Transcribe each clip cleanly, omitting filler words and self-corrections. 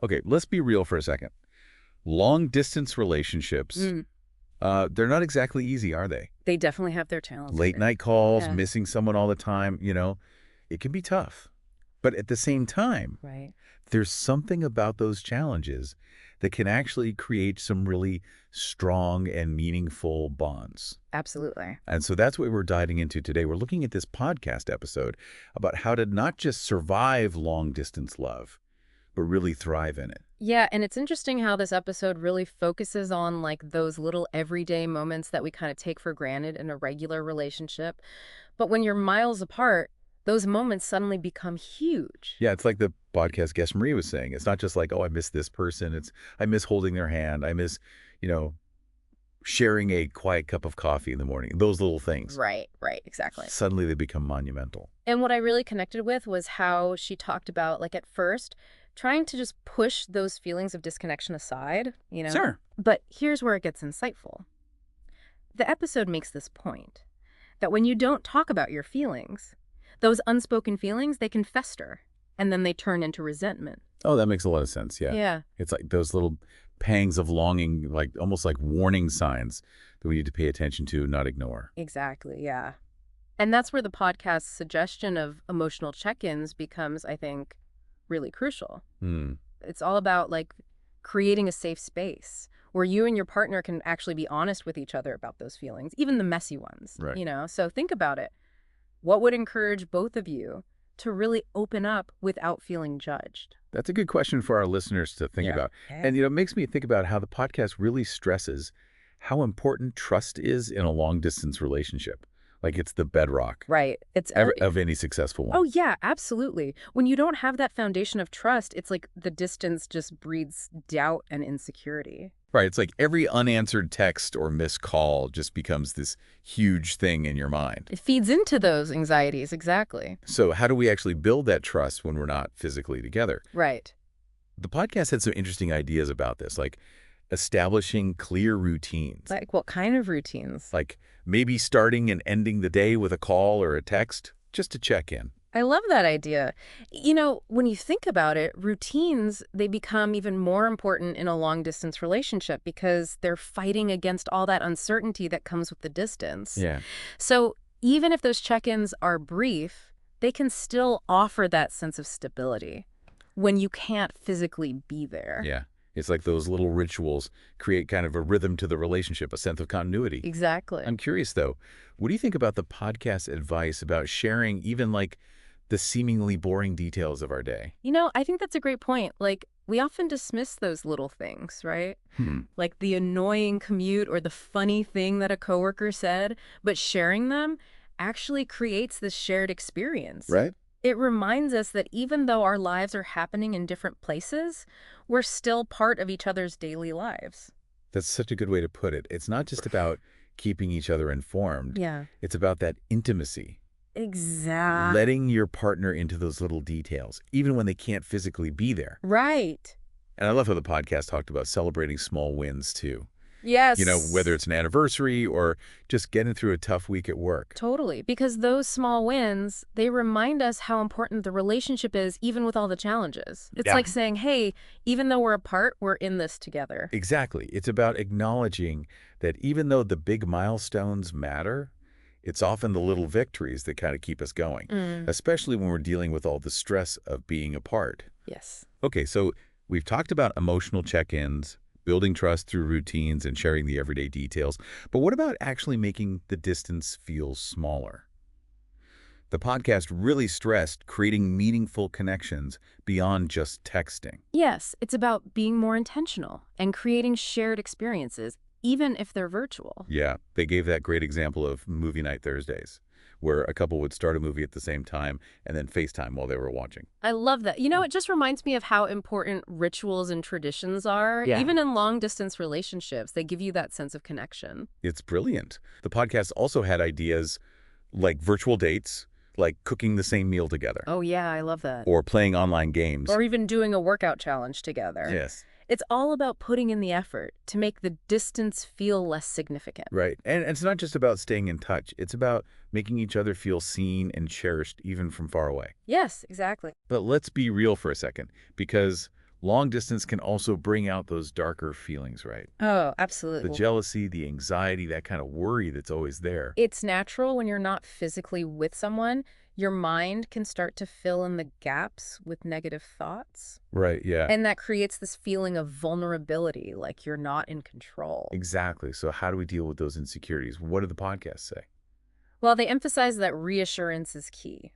Okay, let's be real for a second. Long-distance relationships, Mm, they're not exactly easy, are they? they definitely have their challenges. Late-night calls, Yeah, missing someone all the time, it can be tough. But at the same time, right. there's something about those challenges that can actually create some really strong and meaningful bonds. Absolutely. And so that's what we're diving into today. We're looking at this podcast episode about how to not just survive long-distance love, but really thrive in it. Yeah, and it's interesting how this episode really focuses on like those little everyday moments that we kind of take for granted in a regular relationship. But when you're miles apart, those moments suddenly become huge. Yeah, it's like the podcast guest Marie was saying. It's not just like, oh, I miss this person. It's I miss holding their hand. I miss, you know, sharing a quiet cup of coffee in the morning. Those little things. Right, exactly. Suddenly they become monumental. And what I really connected with was how she talked about, like, at first, trying to just push those feelings of disconnection aside. Sure. But here's where it gets insightful. The episode makes this point that when you don't talk about your feelings, those unspoken feelings, they can fester and then they turn into resentment. Oh, that makes a lot of sense. Yeah. Yeah, It's like those little pangs of longing, like almost like warning signs that we need to pay attention to, not ignore. exactly. Yeah. And that's where the podcast's suggestion of emotional check-ins becomes, I think, really crucial. Hmm. It's all about like creating a safe space where you and your partner can actually be honest with each other about those feelings, even the messy ones, Right. you know? So think about it. What would encourage both of you to really open up without feeling judged? That's a good question for our listeners to think Yeah. about. And, it makes me think about how the podcast really stresses how important trust is in a long-distance relationship. Like it's the bedrock Right. of any successful one. Oh, yeah, absolutely. When you don't have that foundation of trust, it's like the distance just breeds doubt and insecurity. Right. It's like every unanswered text or missed call just becomes this huge thing in your mind. It feeds into those anxieties, exactly. So how do we actually build that trust when we're not physically together? Right. The podcast had some interesting ideas about this, like establishing clear routines, Like what kind of routines? like maybe starting and ending the day with a call or a text just to check in. I love that idea. When you think about it, routines, they become even more important in a long distance relationship because they're fighting against all that uncertainty that comes with the distance. Yeah. So even if those check-ins are brief, they can still offer that sense of stability when you can't physically be there. Yeah. It's like those little rituals create kind of a rhythm to the relationship, a sense of continuity. Exactly. I'm curious, though, what do you think about the podcast advice about sharing even like the seemingly boring details of our day? I think that's a great point. Like, we often dismiss those little things, right? Hmm. Like the annoying commute or the funny thing that a coworker said, but sharing them actually creates this shared experience. Right? It reminds us that even though our lives are happening in different places, we're still part of each other's daily lives. That's such a good way to put it. It's not just about keeping each other informed. Yeah. It's about that intimacy, Exactly. letting your partner into those little details, even when they can't physically be there. Right. And I love how the podcast talked about celebrating small wins, too. Yes. Whether it's an anniversary or just getting through a tough week at work. Totally. Because those small wins, they remind us how important the relationship is, even with all the challenges. It's Yeah. like saying, hey, even though we're apart, we're in this together. Exactly. It's about acknowledging that even though the big milestones matter, it's often the little victories that kind of keep us going, especially when we're dealing with all the stress of being apart. Yes. Okay, so we've talked about emotional check-ins, building trust through routines and sharing the everyday details. But what about actually making the distance feel smaller? The podcast really stressed creating meaningful connections beyond just texting. Yes, it's about being more intentional and creating shared experiences, even if they're virtual. Yeah, they gave that great example of movie night Thursdays, where a couple would start a movie at the same time and then FaceTime while they were watching. I love that. It just reminds me of how important rituals and traditions are. Yeah. Even in long-distance relationships, they give you that sense of connection. It's brilliant. The podcast also had ideas like virtual dates, like cooking the same meal together, Oh, yeah, I love that. or playing online games. Or even doing a workout challenge together. Yes. It's all about putting in the effort to make the distance feel less significant. Right. And it's not just about staying in touch. It's about making each other feel seen and cherished even from far away. Yes, exactly. But let's be real for a second, because long distance can also bring out those darker feelings, right? Oh, The absolutely. jealousy, the anxiety, that kind of worry that's always there. It's natural when you're not physically with someone. Your mind can start to fill in the gaps with negative thoughts. Right, yeah. And that creates this feeling of vulnerability, like you're not in control. Exactly. So how do we deal with those insecurities? What do the podcasts say? Well, they emphasize that reassurance is key,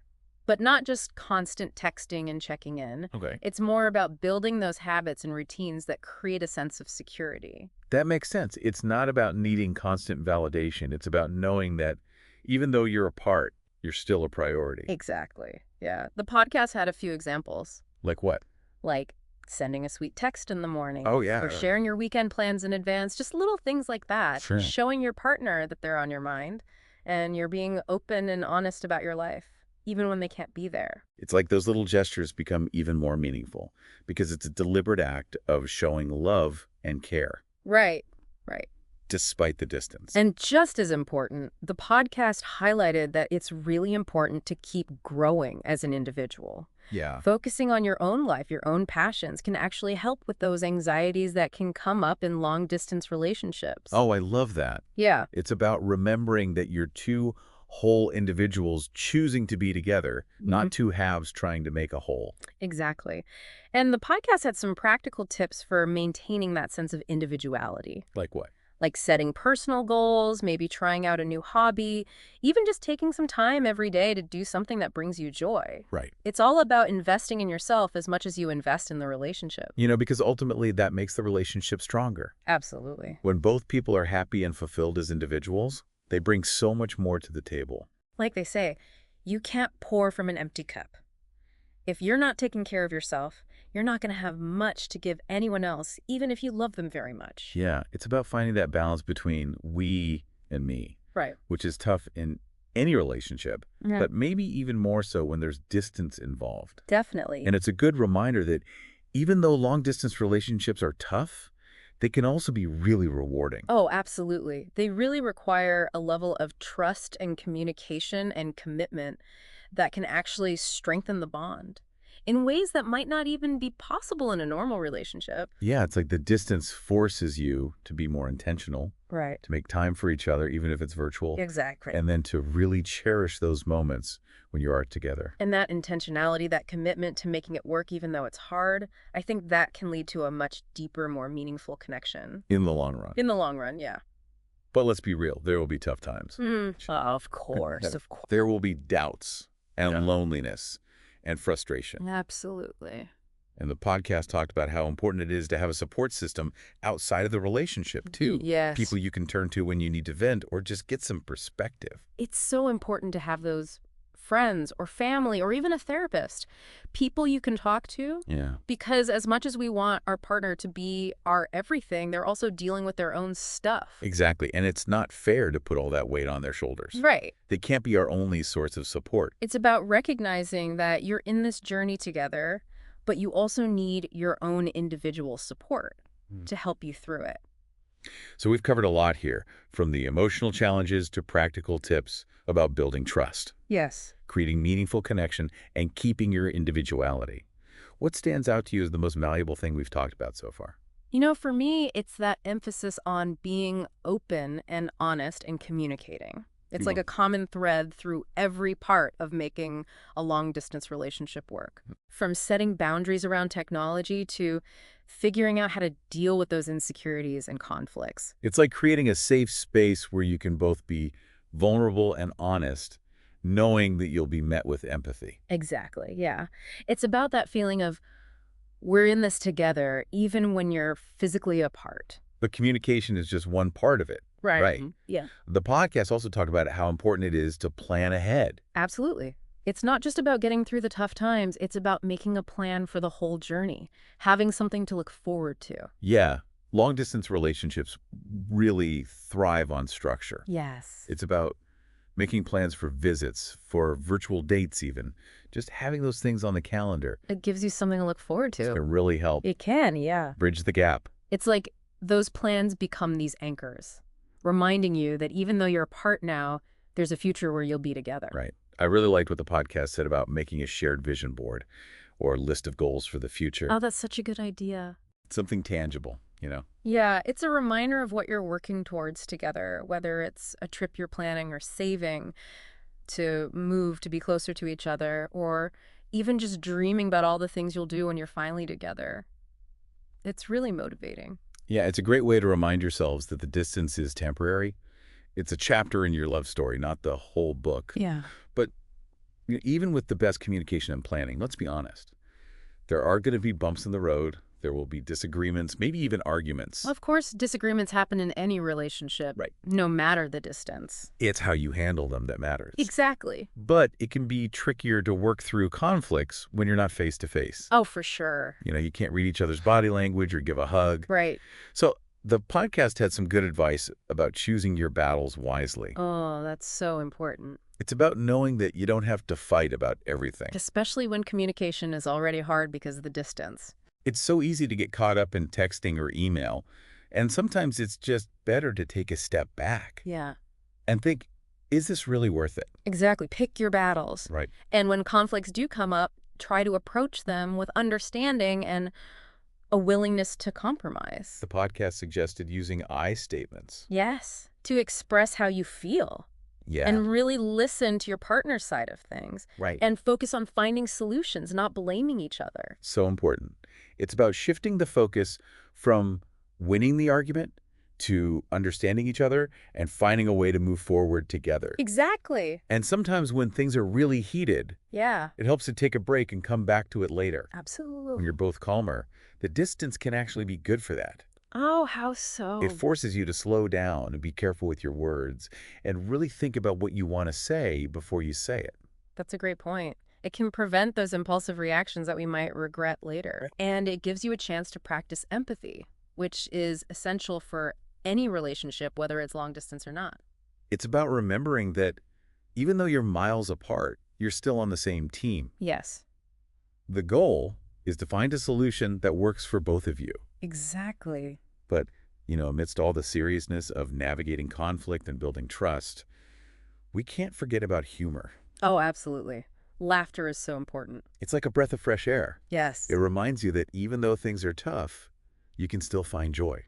but not just constant texting and checking in. Okay. It's more about building those habits and routines that create a sense of security. That makes sense. It's not about needing constant validation. It's about knowing that even though you're apart, you're still a priority. Exactly. Yeah. The podcast had a few examples, Like what? like sending a sweet text in the morning Oh, yeah. or sharing your weekend plans in advance, just little things like that, Sure. showing your partner that they're on your mind and you're being open and honest about your life, even when they can't be there. It's like those little gestures become even more meaningful because it's a deliberate act of showing love and care Right, right. despite the distance. And just as important, the podcast highlighted that it's really important to keep growing as an individual. Yeah. Focusing on your own life, your own passions, can actually help with those anxieties that can come up in long-distance relationships. Oh, I love that. Yeah, It's about remembering that you're two whole individuals choosing to be together, not two halves trying to make a whole. exactly. And the podcast had some practical tips for maintaining that sense of individuality, Like what? like setting personal goals, maybe trying out a new hobby, even just taking some time every day to do something that brings you joy. Right. It's all about investing in yourself as much as you invest in the relationship. Because ultimately that makes the relationship stronger. Absolutely. When both people are happy and fulfilled as individuals, they bring so much more to the table. Like they say, you can't pour from an empty cup. If you're not taking care of yourself, you're not going to have much to give anyone else, even if you love them very much. Yeah, it's about finding that balance between we and me, Right. which is tough in any relationship, Yeah. but maybe even more so when there's distance involved. Definitely. And it's a good reminder that even though long-distance relationships are tough, they can also be really rewarding. Oh, absolutely. They really require a level of trust and communication and commitment that can actually strengthen the bond in ways that might not even be possible in a normal relationship. Yeah, it's like the distance forces you to be more intentional, Right. to make time for each other, even if it's virtual, Exactly. and then to really cherish those moments when you are together. And that intentionality, that commitment to making it work even though it's hard, I think that can lead to a much deeper, more meaningful connection. In the long run. In the long run, yeah. But let's be real, there will be tough times. Of course, of course. There will be doubts and Yeah. loneliness and frustration. Absolutely. And the podcast talked about how important it is to have a support system outside of the relationship, too. Yes. People you can turn to when you need to vent or just get some perspective. It's so important to have those friends or family or even a therapist, people you can talk to, Yeah. because as much as we want our partner to be our everything, they're also dealing with their own stuff. Exactly. And it's not fair to put all that weight on their shoulders. Right. They can't be our only source of support. It's about recognizing that you're in this journey together, but you also need your own individual support to help you through it. So we've covered a lot here, from the emotional challenges to practical tips about building trust, Yes. creating meaningful connection, and keeping your individuality. What stands out to you as the most valuable thing we've talked about so far? For me, it's that emphasis on being open and honest and communicating. It's like a common thread through every part of making a long-distance relationship work. From setting boundaries around technology to figuring out how to deal with those insecurities and conflicts. It's like creating a safe space where you can both be vulnerable and honest, knowing that you'll be met with empathy. Exactly, yeah. It's about that feeling of we're in this together, even when you're physically apart. But communication is just one part of it. Right. Yeah. The podcast also talked about how important it is to plan ahead. Absolutely. It's not just about getting through the tough times. It's about making a plan for the whole journey, having something to look forward to. Yeah, long-distance relationships really thrive on structure. Yes. It's about making plans for visits, for virtual dates even. Just having those things on the calendar It gives you something to look forward to. can really help It can, yeah. bridge the gap. It's like those plans become these anchors, reminding you that even though you're apart now, there's a future where you'll be together. Right. I really liked what the podcast said about making a shared vision board, or a list of goals for the future. Oh, that's such a good idea. Something tangible, you know? Yeah, it's a reminder of what you're working towards together, whether it's a trip you're planning or saving to move to be closer to each other, or even just dreaming about all the things you'll do when you're finally together. It's really motivating. Yeah, it's a great way to remind yourselves that the distance is temporary. It's a chapter in your love story, not the whole book. Yeah. But even with the best communication and planning, let's be honest, there are going to be bumps in the road. There will be disagreements, maybe even arguments. Of course, disagreements happen in any relationship, Right. no matter the distance. It's how you handle them that matters. Exactly. But it can be trickier to work through conflicts when you're not face to face. Oh, for sure. You can't read each other's body language or give a hug. Right. So the podcast had some good advice about choosing your battles wisely. Oh, that's so important. It's about knowing that you don't have to fight about everything. Especially when communication is already hard because of the distance. It's so easy to get caught up in texting or email, and sometimes it's just better to take a step back Yeah. and think, is this really worth it? Exactly. Pick your battles. Right. And when conflicts do come up, try to approach them with understanding and a willingness to compromise. The podcast suggested using I statements. Yes. To express how you feel. Yeah. And really listen to your partner's side of things. Right. And focus on finding solutions, not blaming each other. So important. It's about shifting the focus from winning the argument to understanding each other and finding a way to move forward together. Exactly. And sometimes when things are really heated, Yeah. it helps to take a break and come back to it later. When Absolutely. you're both calmer, the distance can actually be good for that. Oh, how so? It forces you to slow down and be careful with your words and really think about what you want to say before you say it. That's a great point. It can prevent those impulsive reactions that we might regret later. And it gives you a chance to practice empathy, which is essential for any relationship, whether it's long distance or not. It's about remembering that even though you're miles apart, you're still on the same team. Yes. The goal is to find a solution that works for both of you. Exactly. But, amidst all the seriousness of navigating conflict and building trust, we can't forget about humor. Oh, absolutely. Laughter is so important. It's like a breath of fresh air. Yes. It reminds you that even though things are tough, you can still find joy.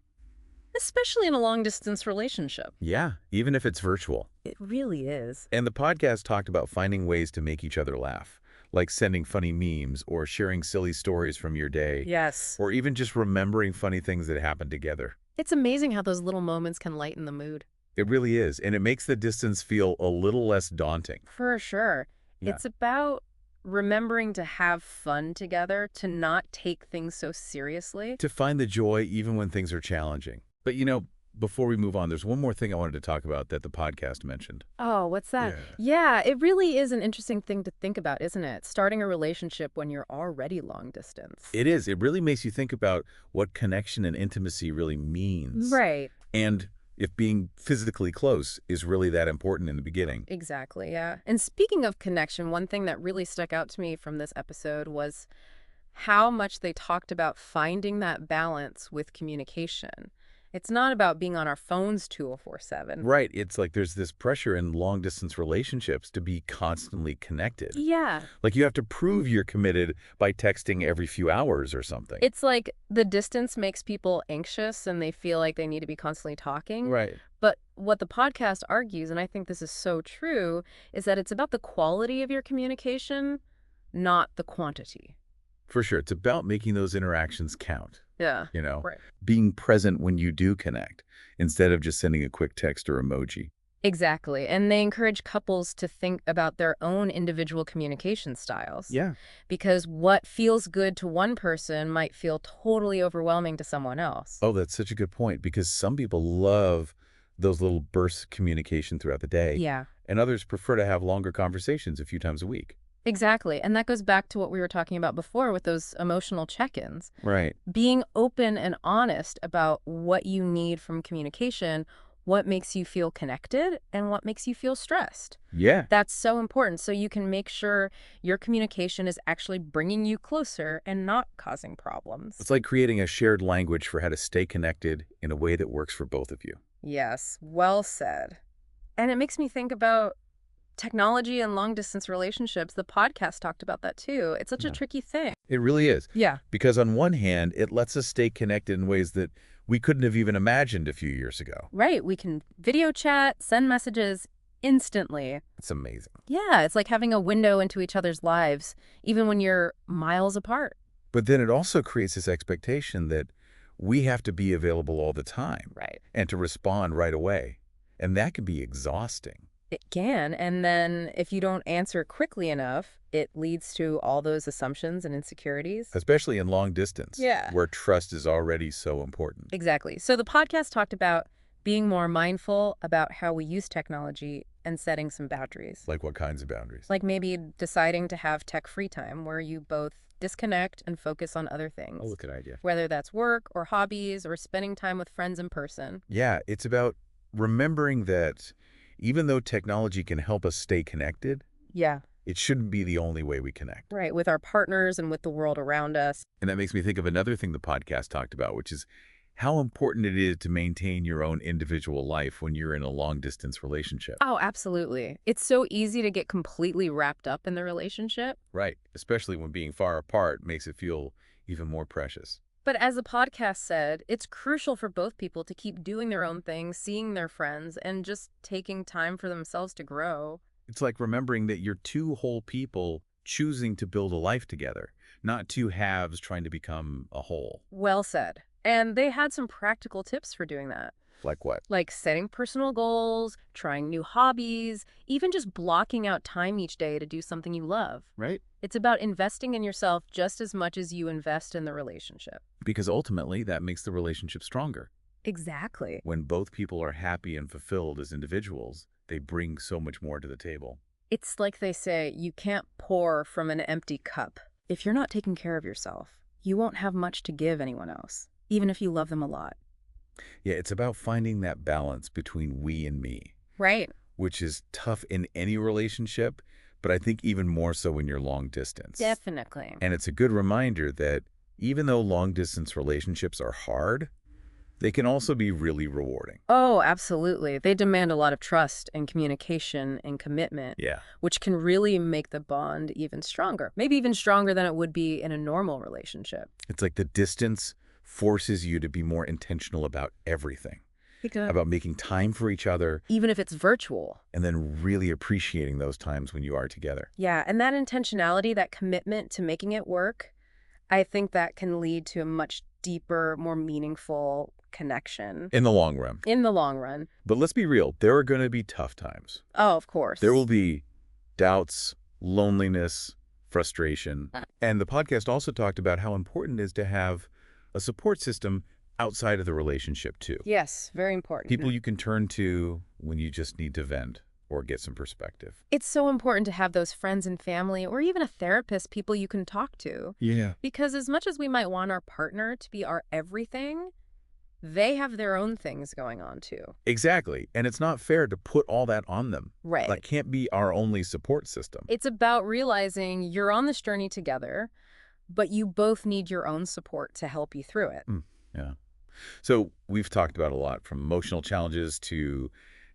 Especially in a long-distance relationship. Yeah, even if it's virtual. It really is. And the podcast talked about finding ways to make each other laugh, like sending funny memes or sharing silly stories from your day, Yes. or even just remembering funny things that happened together. It's amazing how those little moments can lighten the mood. It really is, and it makes the distance feel a little less daunting. For sure. Yeah. It's about remembering to have fun together, to not take things so seriously. To find the joy even when things are challenging. But before we move on, there's one more thing I wanted to talk about that the podcast mentioned. Oh, what's that? Yeah. Yeah, it really is an interesting thing to think about, isn't it? Starting a relationship when you're already long distance. It is. It really makes you think about what connection and intimacy really means. Right. And if being physically close is really that important in the beginning. Exactly, yeah. And speaking of connection, one thing that really stuck out to me from this episode was how much they talked about finding that balance with communication. It's not about being on our phones 24/7. Right. It's like there's this pressure in long-distance relationships to be constantly connected. Yeah. Like you have to prove you're committed by texting every few hours or something. It's like the distance makes people anxious and they feel like they need to be constantly talking. Right. But what the podcast argues, and I think this is so true, is that it's about the quality of your communication, not the quantity. For sure. It's about making those interactions count. Yeah. Right. Being present when you do connect instead of just sending a quick text or emoji. Exactly. And they encourage couples to think about their own individual communication styles. Yeah. Because what feels good to one person might feel totally overwhelming to someone else. Oh, that's such a good point because some people love those little bursts of communication throughout the day. Yeah. And others prefer to have longer conversations a few times a week. Exactly. And that goes back to what we were talking about before with those emotional check-ins. Right. Being open and honest about what you need from communication, what makes you feel connected, and what makes you feel stressed. Yeah. That's so important so you can make sure your communication is actually bringing you closer and not causing problems. It's like creating a shared language for how to stay connected in a way that works for both of you. Yes, well said. And it makes me think about Technology and long-distance relationships, the podcast talked about that too. It's such a Yeah. tricky thing. It really is. Yeah. Because on one hand, it lets us stay connected in ways that we couldn't have even imagined a few years ago. Right. We can video chat, send messages instantly. It's amazing. Yeah, it's like having a window into each other's lives, even when you're miles apart. But then it also creates this expectation that we have to be available all the time Right. and to respond right away. And that can be exhausting. It can. And then if you don't answer quickly enough, it leads to all those assumptions and insecurities. Especially in long distance, Yeah. where trust is already so important. Exactly. So the podcast talked about being more mindful about how we use technology and setting some boundaries. Like what kinds of boundaries? Like maybe deciding to have tech-free time where you both disconnect and focus on other things. Oh, good idea. Whether that's work or hobbies or spending time with friends in person. Yeah, it's about remembering that even though technology can help us stay connected, Yeah. it shouldn't be the only way we connect. Right, with our partners and with the world around us. And that makes me think of another thing the podcast talked about, which is how important it is to maintain your own individual life when you're in a long-distance relationship. Oh, absolutely. It's so easy to get completely wrapped up in the relationship. Right, especially when being far apart makes it feel even more precious. But as the podcast said, it's crucial for both people to keep doing their own thing, seeing their friends, and just taking time for themselves to grow. It's like remembering that you're two whole people choosing to build a life together, not two halves trying to become a whole. Well said. And they had some practical tips for doing that. Like what? Like setting personal goals, trying new hobbies, even just blocking out time each day to do something you love. Right? It's about investing in yourself just as much as you invest in the relationship. Because ultimately, that makes the relationship stronger. Exactly. When both people are happy and fulfilled as individuals, they bring so much more to the table. It's like they say, you can't pour from an empty cup. If you're not taking care of yourself, you won't have much to give anyone else, even if you love them a lot. Yeah, it's about finding that balance between we and me, Right. which is tough in any relationship, but I think even more so when you're long distance. Definitely. And it's a good reminder that even though long distance relationships are hard, they can also be really rewarding. Oh, absolutely. They demand a lot of trust and communication and commitment, Yeah. which can really make the bond even stronger. Maybe even stronger than it would be in a normal relationship. It's like the distance forces you to be more intentional about everything, about making time for each other, Even if it's virtual. and then really appreciating those times when you are together. Yeah, and that intentionality, that commitment to making it work, I think that can lead to a much deeper, more meaningful connection In the long run. in the long run. But let's be real, there are going to be tough times. Oh, of course. There will be doubts, loneliness, frustration. And the podcast also talked about how important it is to have a support system outside of the relationship too. Yes, very important. People you can turn to when you just need to vent or get some perspective. It's so important to have those friends and family or even a therapist, people you can talk to. Yeah. Because as much as we might want our partner to be our everything, they have their own things going on too. Exactly. And it's not fair to put all that on them. Right. That can't be our only support system. It's about realizing you're on this journey together, but you both need your own support to help you through it. Yeah. So we've talked about a lot, from emotional challenges to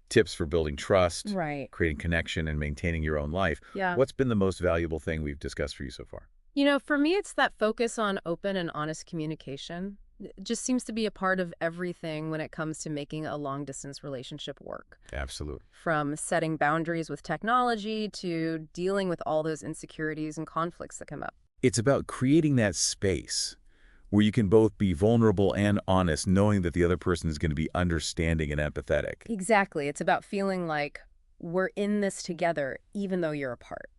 tips for building trust, Right. creating connection, and maintaining your own life. Yeah. What's been the most valuable thing we've discussed for you so far? You know, for me, it's that focus on open and honest communication. It just seems to be a part of everything when it comes to making a long-distance relationship work. Absolutely. From setting boundaries with technology to dealing with all those insecurities and conflicts that come up. It's about creating that space where you can both be vulnerable and honest, knowing that the other person is going to be understanding and empathetic. Exactly. It's about feeling like we're in this together, even though you're apart.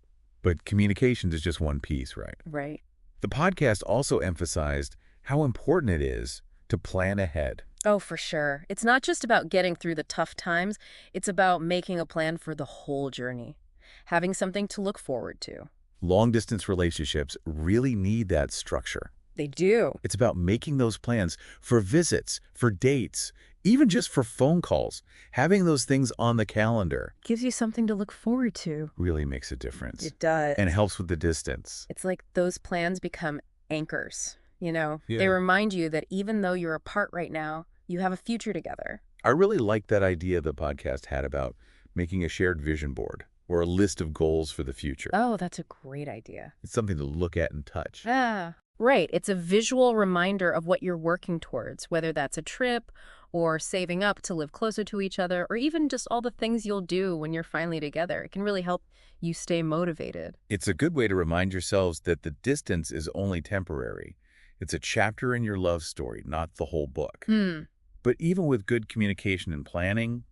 But communications is just one piece, right? Right. The podcast also emphasized how important it is to plan ahead. Oh, for sure. It's not just about getting through the tough times. It's about making a plan for the whole journey, having something to look forward to. Long-distance relationships really need that structure. They do. It's about making those plans for visits, for dates, even just for phone calls. Having those things on the calendar Gives you something to look forward to. really makes a difference. It does. And helps with the distance. It's like those plans become anchors, you know? Yeah. They remind you that even though you're apart right now, you have a future together. I really like that idea the podcast had about making a shared vision board, or a list of goals for the future. Oh, that's a great idea. It's something to look at and touch. Ah, right. It's a visual reminder of what you're working towards, whether that's a trip or saving up to live closer to each other, or even just all the things you'll do when you're finally together. It can really help you stay motivated. It's a good way to remind yourselves that the distance is only temporary. It's a chapter in your love story, not the whole book. Hmm. But even with good communication and planning,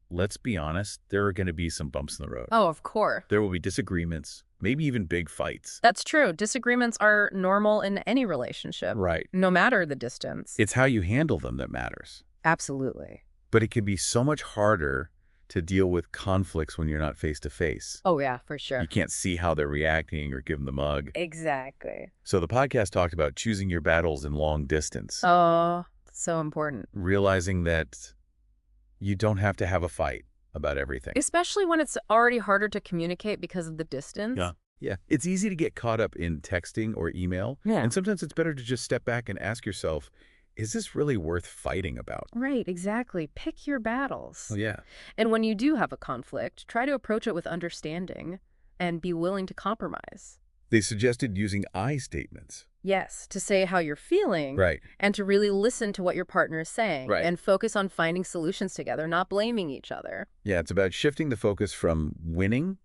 let's be honest, there are going to be some bumps in the road. Oh, of course. There will be disagreements, maybe even big fights. That's true. Disagreements are normal in any relationship, Right. no matter the distance. It's how you handle them that matters. Absolutely. But it can be so much harder to deal with conflicts when you're not face to face. Oh, yeah, for sure. You can't see how they're reacting or give them the mug. Exactly. So the podcast talked about choosing your battles in long distance, Oh, so important. realizing that you don't have to have a fight about everything. Especially when it's already harder to communicate because of the distance. Yeah, it's easy to get caught up in texting or email. Yeah. And sometimes it's better to just step back and ask yourself, is this really worth fighting about? Right, exactly. Pick your battles. Oh, yeah. And when you do have a conflict, try to approach it with understanding and be willing to compromise. They suggested using I statements. Yes, to say how you're feeling Right. and to really listen to what your partner is saying Right. and focus on finding solutions together, not blaming each other. Yeah, it's about shifting the focus from winning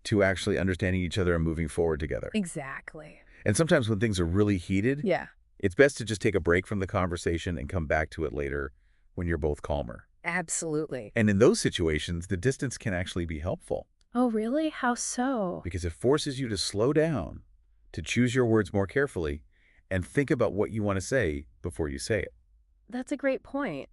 to actually understanding each other and moving forward together. Exactly. And sometimes when things are really heated, Yeah, it's best to just take a break from the conversation and come back to it later when you're both calmer. absolutely. And in those situations, the distance can actually be helpful Oh, really? How so? because it forces you to slow down, to choose your words more carefully, and think about what you want to say before you say it. That's a great point.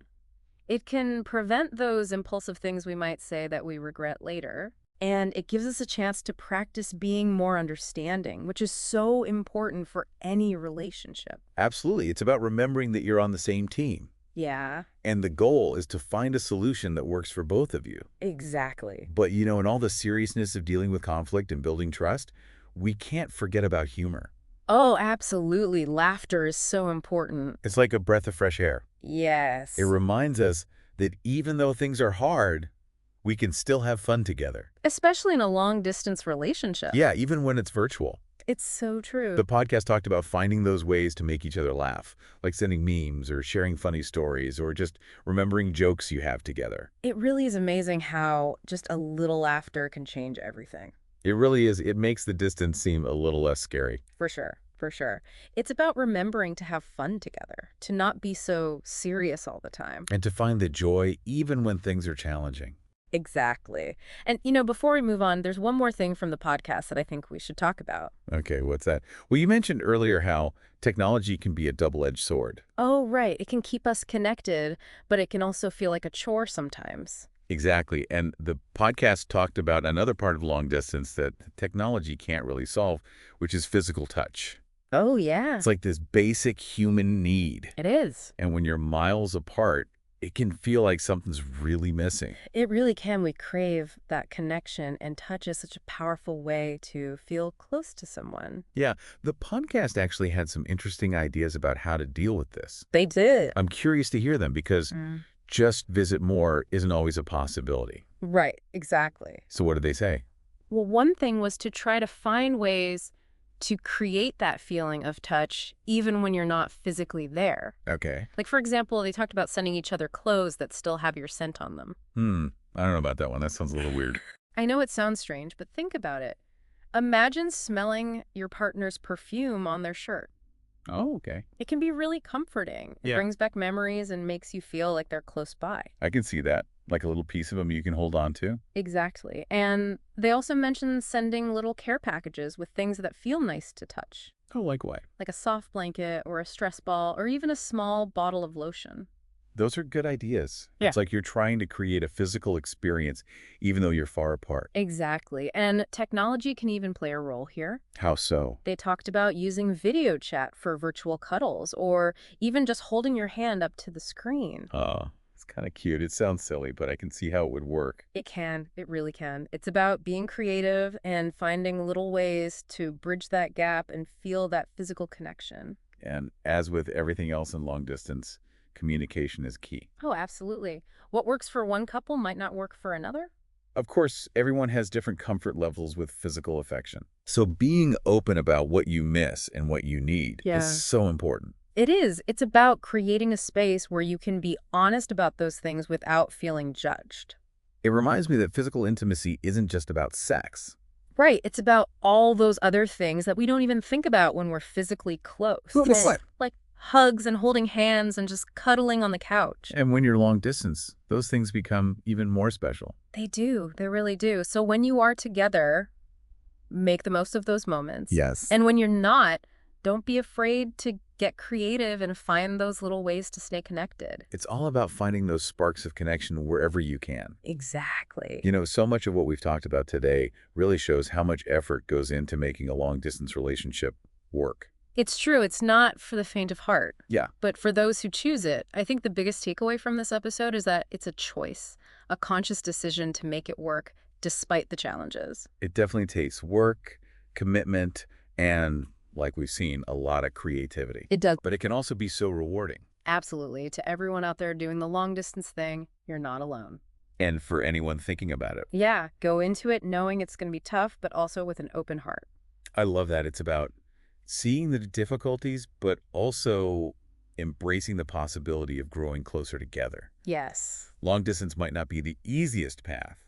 It can prevent those impulsive things we might say that we regret later. And it gives us a chance to practice being more understanding, which is so important for any relationship. Absolutely. It's about remembering that you're on the same team. Yeah, And the goal is to find a solution that works for both of you. exactly. But, in all the seriousness of dealing with conflict and building trust, we can't forget about humor. Oh, absolutely. Laughter is so important. It's like a breath of fresh air. Yes. It reminds us that even though things are hard, we can still have fun together. Especially in a long-distance relationship. Yeah, even when it's virtual. It's so true. The podcast talked about finding those ways to make each other laugh, like sending memes or sharing funny stories or just remembering jokes you have together. It really is amazing how just a little laughter can change everything. It really is. It makes the distance seem a little less scary. For sure, for sure. It's about remembering to have fun together, to not be so serious all the time. And to find the joy even when things are challenging. Exactly. And, before we move on, there's one more thing from the podcast that I think we should talk about. Okay, what's that? Well, you mentioned earlier how technology can be a double-edged sword. Oh, right. It can keep us connected, but it can also feel like a chore sometimes. Exactly. And the podcast talked about another part of long distance that technology can't really solve, which is physical touch. Oh, yeah. It's like this basic human need. It is. And when you're miles apart, it can feel like something's really missing. It really can. We crave that connection, and touch is such a powerful way to feel close to someone. Yeah, the podcast actually had some interesting ideas about how to deal with this. They did. I'm curious to hear them because just visit more isn't always a possibility. Right, exactly. So what did they say? Well, one thing was to try to find ways to create that feeling of touch even when you're not physically there. Okay. Like, for example, they talked about sending each other clothes that still have your scent on them. I don't know about that one. That sounds a little weird. I know it sounds strange, but think about it. Imagine smelling your partner's perfume on their shirt. Oh, okay. It can be really comforting. It Yeah. brings back memories and makes you feel like they're close by. I can see that. Like a little piece of them you can hold on to. Exactly. And they also mentioned sending little care packages with things that feel nice to touch, Oh, like what? like a soft blanket or a stress ball or even a small bottle of lotion. Those are good ideas. Yeah. It's like you're trying to create a physical experience even though you're far apart. Exactly. And technology can even play a role here. How so? They talked about using video chat for virtual cuddles or even just holding your hand up to the screen. It's kind of cute. It sounds silly, but I can see how it would work. It can. It really can. It's about being creative and finding little ways to bridge that gap and feel that physical connection. And as with everything else in long distance, communication is key. Oh, absolutely. What works for one couple might not work for another. Of course, everyone has different comfort levels with physical affection. So being open about what you miss and what you need is Yeah. so important. It is. It's about creating a space where you can be honest about those things without feeling judged. It reminds me that physical intimacy isn't just about sex. Right. It's about all those other things that we don't even think about when we're physically close. What? Like hugs and holding hands and just cuddling on the couch. And when you're long distance, those things become even more special. They do. They really do. So when you are together, make the most of those moments. Yes. And when you're not, don't be afraid to get creative and find those little ways to stay connected. It's all about finding those sparks of connection wherever you can. Exactly. You know, so much of what we've talked about today really shows how much effort goes into making a long-distance relationship work. It's true. It's not for the faint of heart. Yeah. But for those who choose it, I think the biggest takeaway from this episode is that it's a choice, a conscious decision to make it work despite the challenges. It definitely takes work, commitment, and, like we've seen, a lot of creativity. It does. But it can also be so rewarding. Absolutely. To everyone out there doing the long distance thing, you're not alone. And for anyone thinking about it. Yeah, go into it knowing it's going to be tough, but also with an open heart. I love that. It's about seeing the difficulties, but also embracing the possibility of growing closer together. Yes. Long distance might not be the easiest path,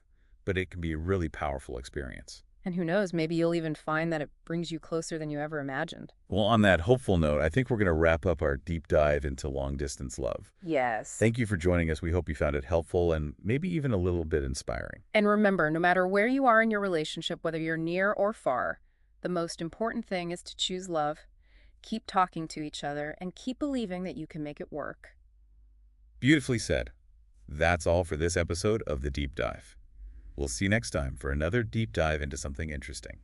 but it can be a really powerful experience. And who knows, maybe you'll even find that it brings you closer than you ever imagined. Well, on that hopeful note, I think we're going to wrap up our deep dive into long-distance love. Yes. Thank you for joining us. We hope you found it helpful and maybe even a little bit inspiring. And remember, no matter where you are in your relationship, whether you're near or far, the most important thing is to choose love, keep talking to each other, and keep believing that you can make it work. Beautifully said. That's all for this episode of The Deep Dive. We'll see you next time for another deep dive into something interesting.